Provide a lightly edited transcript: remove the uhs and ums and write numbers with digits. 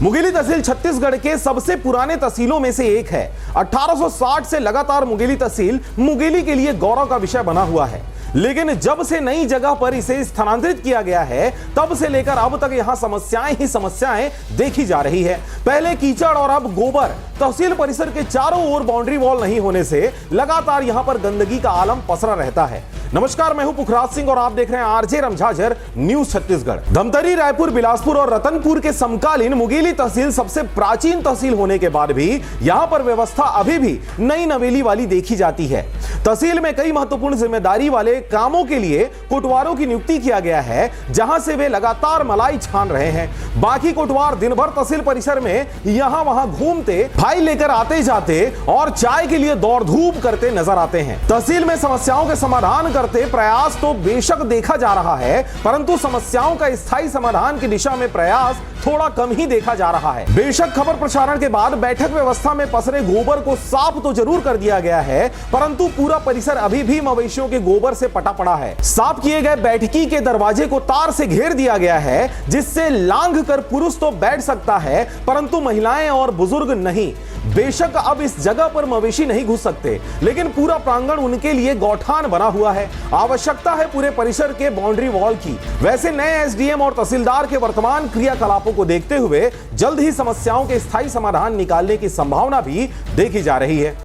मुंगेली तहसील छत्तीसगढ़ के सबसे पुराने तहसीलों में से एक है। 1860 से लगातार मुंगेली तहसील मुंगेली के लिए गौरव का विषय बना हुआ है, लेकिन जब से नई जगह पर इसे स्थानांतरित किया गया है तब से लेकर अब तक यहां समस्याएं ही समस्याएं देखी जा रही है। पहले कीचड़ और अब गोबर। तहसील परिसर के चारों ओर बाउंड्री वॉल नहीं होने से लगातार यहां पर गंदगी का आलम पसरा रहता है। नमस्कार, मैं हूं पुखराज सिंह और आप देख रहे हैं आरजे रमझाझर न्यूज छत्तीसगढ़। धमतरी, रायपुर, बिलासपुर और रतनपुर के समकालीन मुंगेली तहसील सबसे प्राचीन तहसील होने के बाद भी यहां पर व्यवस्था अभी भी नई नवेली वाली देखी जाती है। तहसील में कई महत्वपूर्ण जिम्मेदारी वाले कामों के लिए कोटवारों की नियुक्ति किया गया है, जहां से वे लगातार मलाई छान रहे हैं। बाकी कोटवार दिन भर तहसील परिसर में यहां वहां घूमते, फाइल लेकर आते जाते और चाय के लिए दौड़ धूप करते नजर आते हैं। तहसील में समस्याओं के समाधान करते प्रयास तो बेशक देखा जा रहा है, परंतु समस्याओं का स्थायी समाधान की दिशा में प्रयास थोड़ा कम ही देखा जा रहा है। बेशक खबर प्रसारण के बाद बैठक व्यवस्था में पसरे गोबर को साफ तो जरूर कर दिया गया है, परंतु पूरा परिसर अभी भी मवेशियों के गोबर से पटा पड़ा है। साफ किए गए बैठकी के दरवाजे को तार से घेर दिया गया है, जिससे लांघ कर पुरुष तो बैठ सकता है, परंतु महिलाएं और बुजुर्ग नहीं। बेशक अब इस जगह पर मवेशी नहीं घुस सकते, लेकिन पूरा प्रांगण उनके लिए गौठान बना हुआ है। आवश्यकता है पूरे परिसर के बाउंड्री वॉल की। वैसे नए एसडीएम और तहसीलदार के वर्तमान क्रियाकलापों को देखते हुए जल्द ही समस्याओं के स्थायी समाधान निकालने की संभावना भी देखी जा रही है।